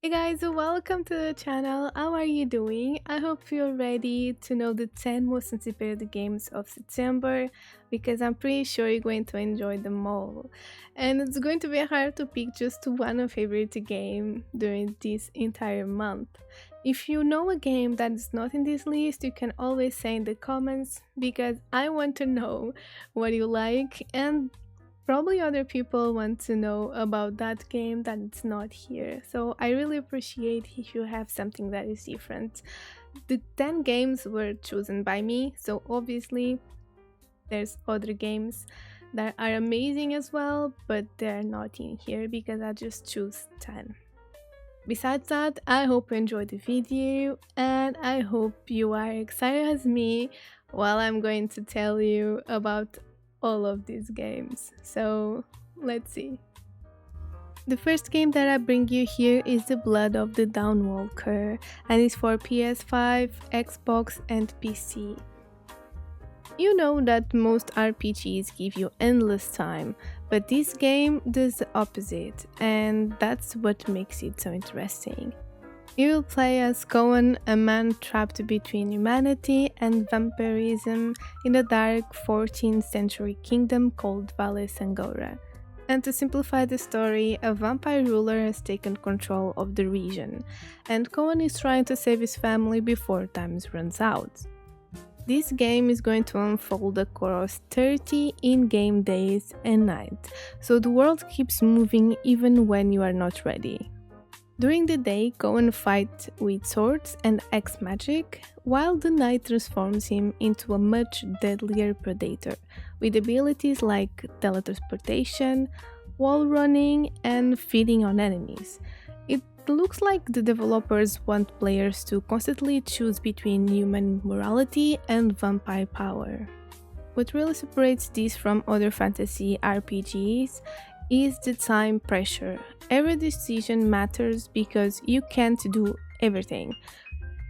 Hey guys, welcome to the channel. How are you doing? I hope you're ready to know the 10 most anticipated games of September because I'm pretty sure you're going to enjoy them all. And it's going to be hard to pick just one favorite game during this entire month. If you know a game that is not in this list, you can always say in the comments because I want to know what you like and probably other people want to know about that game that's not here. So I really appreciate if you have something that is different. The 10 games were chosen by me, so obviously there's other games that are amazing as well, but they're not in here because I just choose 10. Besides that, I hope you enjoyed the video and I hope you are excited as me while I'm going to tell you about all of these games. So let's see. The first game that I bring you here is the Blood of the Dawnwalker and it's for PS5, Xbox and PC. You know that most RPGs give you endless time, but this game does the opposite, and that's what makes it so interesting. You will play as Cohen, a man trapped between humanity and vampirism in a dark 14th century kingdom called Valle Sangora. And to simplify the story, a vampire ruler has taken control of the region, and Cohen is trying to save his family before time runs out. This game is going to unfold across 30 in-game days and nights, so the world keeps moving even when you are not ready. During the day, Cohen fights with swords and X magic, while the night transforms him into a much deadlier predator, with abilities like teletransportation, wall running, and feeding on enemies. It looks like the developers want players to constantly choose between human morality and vampire power. What really separates this from other fantasy RPGs is the time pressure. Every decision matters because you can't do everything.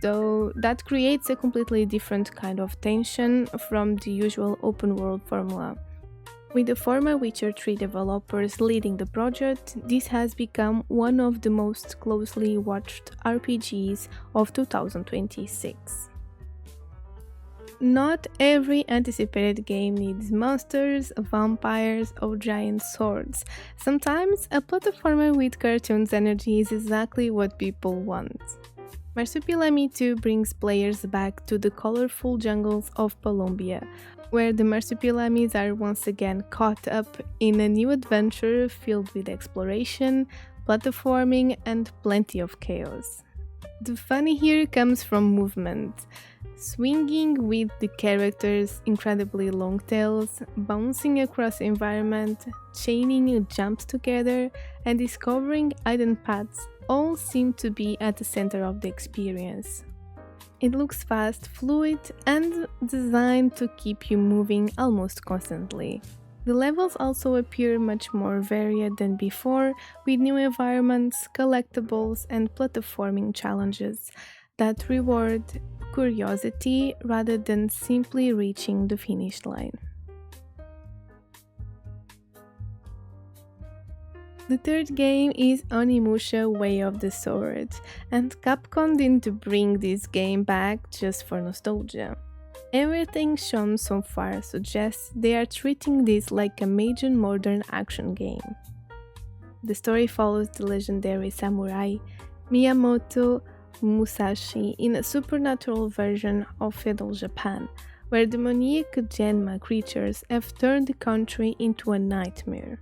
So that creates a completely different kind of tension from the usual open world formula. With the former Witcher 3 developers leading the project, this has become one of the most closely watched RPGs of 2026. Not every anticipated game needs monsters, vampires, or giant swords. Sometimes a platformer with cartoons energy is exactly what people want. Marsupilami 2 brings players back to the colorful jungles of Palombia, where the Marsupilamis are once again caught up in a new adventure filled with exploration, platforming, and plenty of chaos. The fun here comes from movement. Swinging with the characters' incredibly long tails, bouncing across the environment, chaining jumps together, and discovering hidden paths all seem to be at the center of the experience. It looks fast, fluid, and designed to keep you moving almost constantly. The levels also appear much more varied than before, with new environments, collectibles, and platforming challenges that reward curiosity rather than simply reaching the finish line. The third game is Onimusha Way of the Sword, and Capcom didn't bring this game back just for nostalgia. Everything shown so far suggests they are treating this like a major modern action game. The story follows the legendary samurai Miyamoto Musashi in a supernatural version of feudal Japan, where demoniac Genma creatures have turned the country into a nightmare.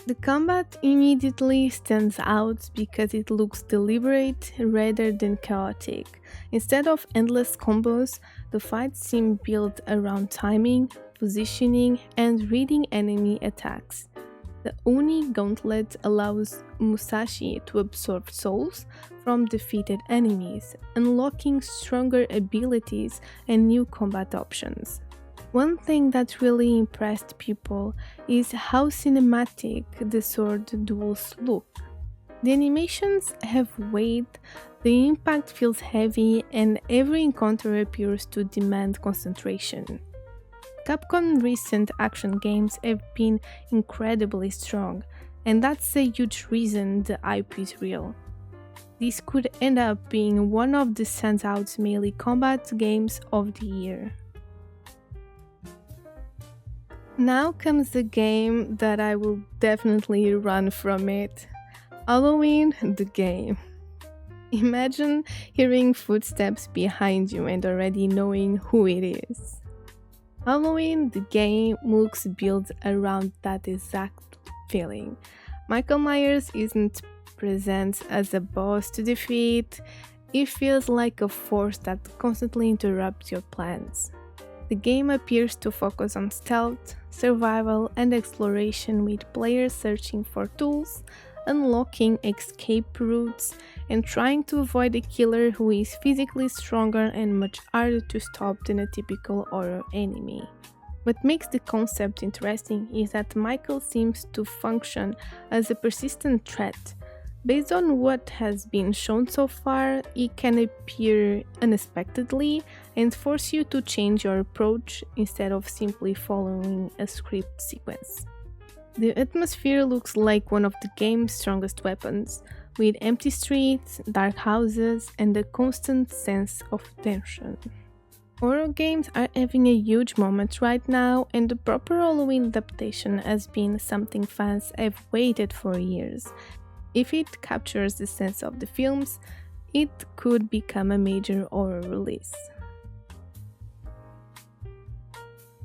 The combat immediately stands out because it looks deliberate rather than chaotic. Instead of endless combos, the fights seem built around timing, positioning, and reading enemy attacks. The Oni Gauntlet allows Musashi to absorb souls from defeated enemies, unlocking stronger abilities and new combat options. One thing that really impressed people is how cinematic the sword duels look. The animations have weight, the impact feels heavy, and every encounter appears to demand concentration. Capcom recent action games have been incredibly strong, and that's a huge reason the hype is real. This could end up being one of the standout melee combat games of the year. Now comes the game that I will definitely run from it. Halloween, the game. Imagine hearing footsteps behind you and already knowing who it is. Halloween, the game, looks built around that exact feeling. Michael Myers isn't present as a boss to defeat, it feels like a force that constantly interrupts your plans. The game appears to focus on stealth, survival, and exploration, with players searching for tools, unlocking escape routes, and trying to avoid a killer who is physically stronger and much harder to stop than a typical horror enemy. What makes the concept interesting is that Michael seems to function as a persistent threat. Based on what has been shown so far, he can appear unexpectedly and force you to change your approach instead of simply following a script sequence. The atmosphere looks like one of the game's strongest weapons, with empty streets, dark houses, and a constant sense of tension. Horror games are having a huge moment right now, and the proper Halloween adaptation has been something fans have waited for years. If it captures the sense of the films, it could become a major horror release.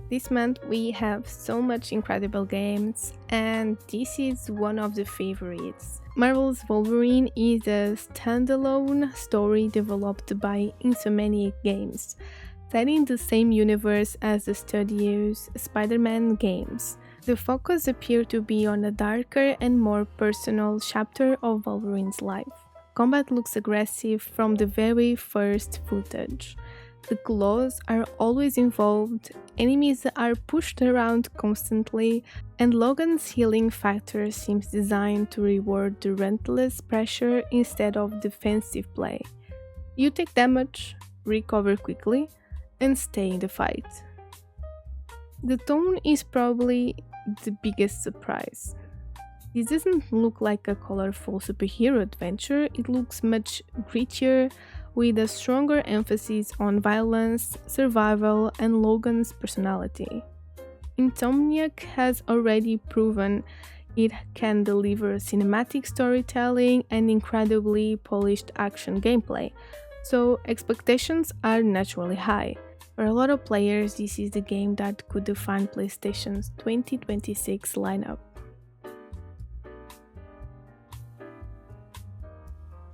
This month we have so much incredible games, and this is one of the favorites. Marvel's Wolverine is a standalone story developed by Insomniac Games, set in the same universe as the studio's Spider-Man games. The focus appears to be on a darker and more personal chapter of Wolverine's life. Combat looks aggressive from the very first footage. The claws are always involved, enemies are pushed around constantly, and Logan's healing factor seems designed to reward the relentless pressure instead of defensive play. You take damage, recover quickly, and stay in the fight. The tone is probably the biggest surprise. This doesn't look like a colorful superhero adventure, it looks much grittier, with a stronger emphasis on violence, survival, and Logan's personality. Insomniac has already proven it can deliver cinematic storytelling and incredibly polished action gameplay, so expectations are naturally high. For a lot of players, this is the game that could define PlayStation's 2026 lineup.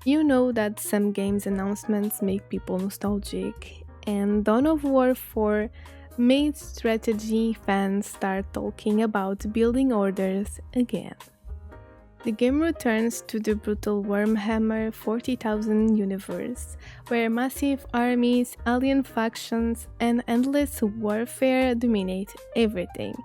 You know that some games announcements make people nostalgic, and Dawn of War 4 made strategy fans start talking about building orders again. The game returns to the brutal Warhammer 40,000 universe, where massive armies, alien factions, and endless warfare dominate everything.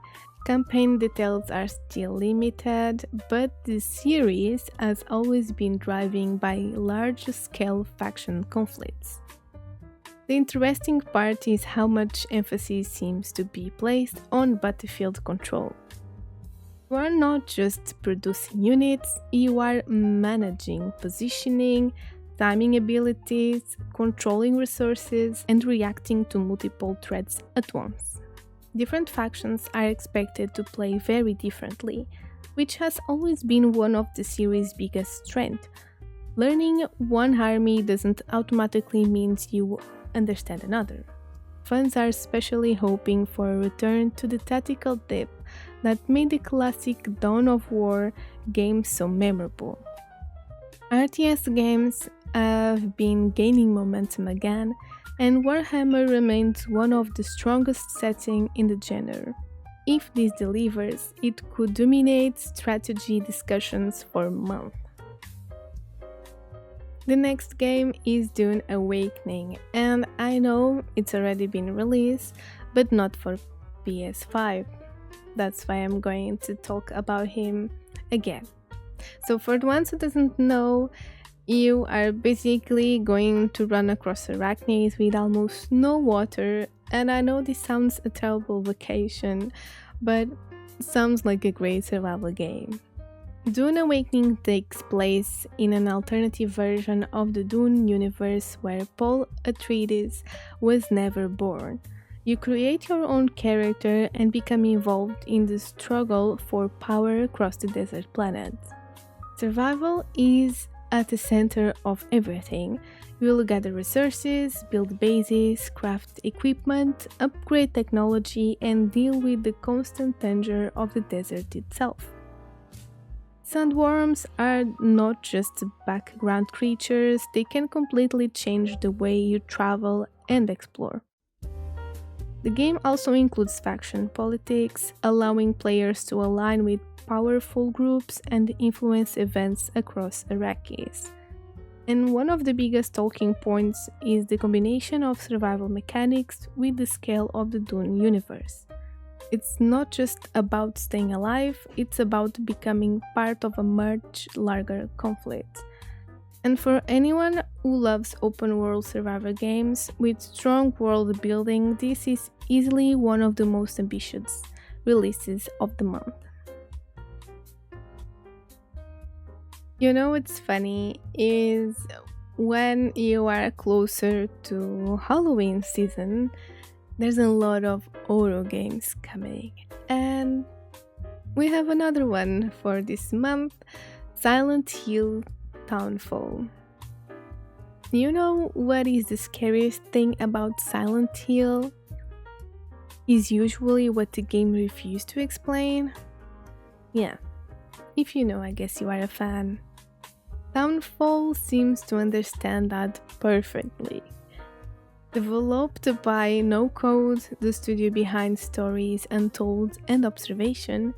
Campaign details are still limited, but the series has always been driven by large-scale faction conflicts. The interesting part is how much emphasis seems to be placed on battlefield control. You are not just producing units, you are managing positioning, timing abilities, controlling resources, and reacting to multiple threats at once. Different factions are expected to play very differently, which has always been one of the series' biggest strengths. Learning one army doesn't automatically mean you understand another. Fans are especially hoping for a return to the tactical depth that made the classic Dawn of War game so memorable. RTS games have been gaining momentum again, and Warhammer remains one of the strongest settings in the genre. If this delivers, it could dominate strategy discussions for months. The next game is Dune Awakening, and I know it's already been released, but not for PS5. That's why I'm going to talk about him again. So for the ones who doesn't know, you are basically going to run across arachnids with almost no water, and I know this sounds a terrible vacation, but sounds like a great survival game. Dune Awakening takes place in an alternative version of the Dune universe where Paul Atreides was never born. You create your own character and become involved in the struggle for power across the desert planet. Survival is at the center of everything. You will gather resources, build bases, craft equipment, upgrade technology, and deal with the constant danger of the desert itself. Sandworms are not just background creatures, they can completely change the way you travel and explore. The game also includes faction politics, allowing players to align with powerful groups and influence events across Arrakis. And one of the biggest talking points is the combination of survival mechanics with the scale of the Dune universe. It's not just about staying alive, it's about becoming part of a much larger conflict. And for anyone who loves open world survival games with strong world building, this is easily one of the most ambitious releases of the month. You know what's funny is when you are closer to Halloween season, there's a lot of horror games coming. And we have another one for this month, Silent Hill Townfall. You know what is the scariest thing about Silent Hill? Is usually what the game refused to explain? Yeah, if you know, I guess you are a fan. Townfall seems to understand that perfectly. Developed by No Code, the studio behind stories Untold and Observation,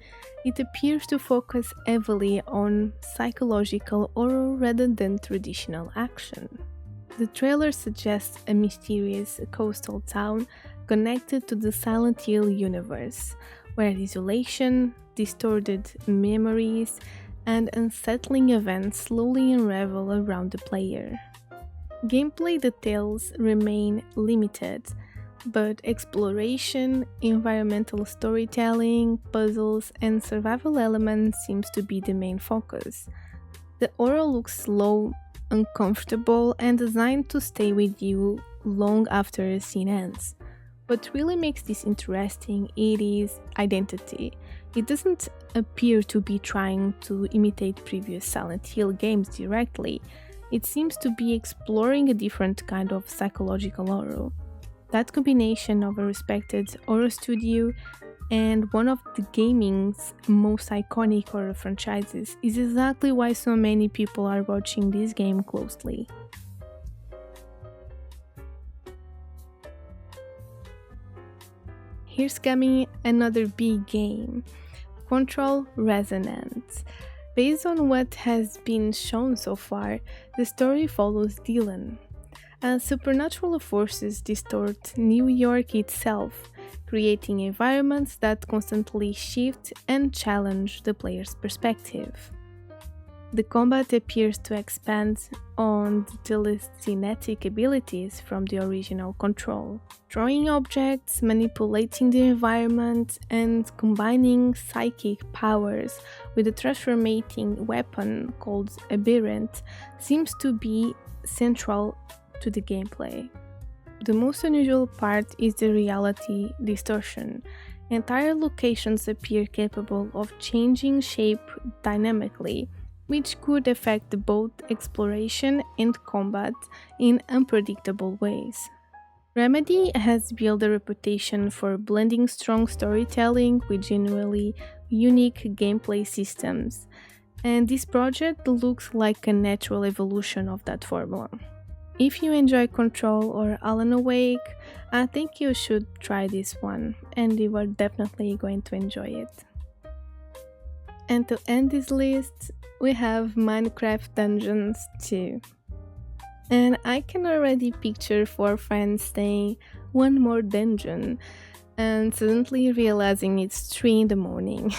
it appears to focus heavily on psychological horror rather than traditional action. The trailer suggests a mysterious coastal town connected to the Silent Hill universe, where isolation, distorted memories, and unsettling events slowly unravel around the player. Gameplay details remain limited, but exploration, environmental storytelling, puzzles, and survival elements seems to be the main focus. The horror looks slow, uncomfortable, and designed to stay with you long after a scene ends. What really makes this interesting is identity. It doesn't appear to be trying to imitate previous Silent Hill games directly. It seems to be exploring a different kind of psychological horror. That combination of a respected horror studio and one of the gaming's most iconic horror franchises is exactly why so many people are watching this game closely. Here's coming another big game, Control Resonant. Based on what has been shown so far, the story follows Dylan. As supernatural forces distort New York itself, creating environments that constantly shift and challenge the player's perspective. The combat appears to expand on the telekinetic abilities from the original Control, throwing objects, manipulating the environment, and combining psychic powers with a transformating weapon called Aberrant seems to be central to the gameplay. The most unusual part is the reality distortion. Entire locations appear capable of changing shape dynamically, which could affect both exploration and combat in unpredictable ways. Remedy has built a reputation for blending strong storytelling with genuinely unique gameplay systems, and this project looks like a natural evolution of that formula. If you enjoy Control or Alan Wake, I think you should try this one, and you are definitely going to enjoy it. And to end this list, we have Minecraft Dungeons 2. And I can already picture 4 friends saying, "one more dungeon," and suddenly realizing it's 3 in the morning.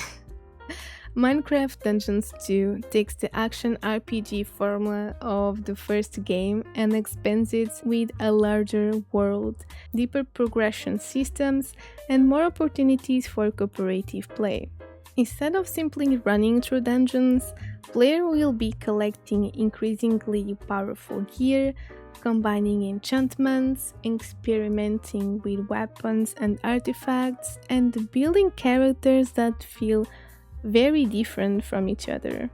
Minecraft Dungeons 2 takes the action RPG formula of the first game and expands it with a larger world, deeper progression systems, and more opportunities for cooperative play. Instead of simply running through dungeons, player will be collecting increasingly powerful gear, combining enchantments, experimenting with weapons and artifacts, and building characters that feel very different from each other.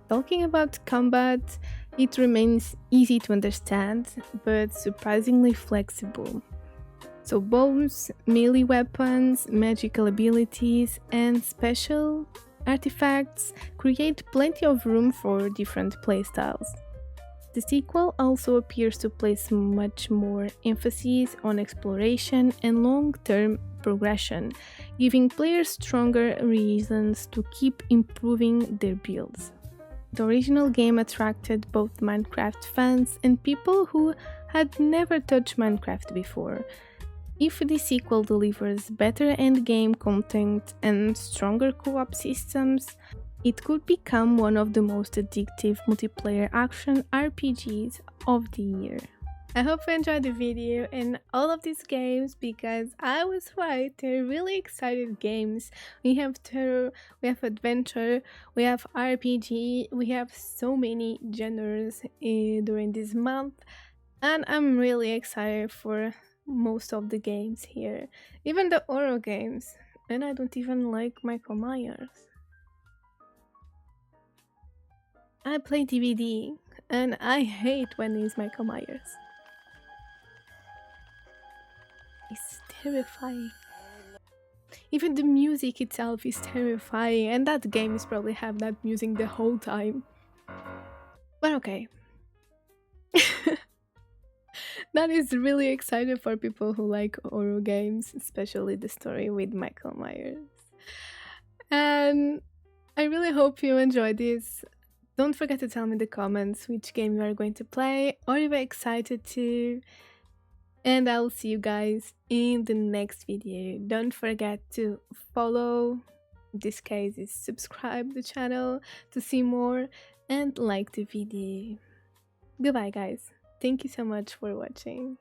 Talking about combat, it remains easy to understand, but surprisingly flexible. So, bows, melee weapons, magical abilities, and special artifacts create plenty of room for different playstyles. The sequel also appears to place much more emphasis on exploration and long term progression, giving players stronger reasons to keep improving their builds. The original game attracted both Minecraft fans and people who had never touched Minecraft before. If the sequel delivers better endgame content and stronger co op systems, it could become one of the most addictive multiplayer action RPGs of the year. I hope you enjoyed the video and all of these games because I was right, they're really excited games. We have terror, we have adventure, we have RPG, we have so many genres during this month, and I'm really excited for most of the games here, even the horror games. And I don't even like Michael Myers. I play DVD and I hate when it's Michael Myers. It's terrifying. Even the music itself is terrifying, and that game is probably have that music the whole time. But okay. That is really exciting for people who like horror games, especially the story with Michael Myers. And I really hope you enjoyed this. Don't forget to tell me in the comments which game you are going to play or you are excited to. And I'll see you guys in the next video. Don't forget to follow, in this case is subscribe the channel to see more, and like the video. Goodbye guys. Thank you so much for watching.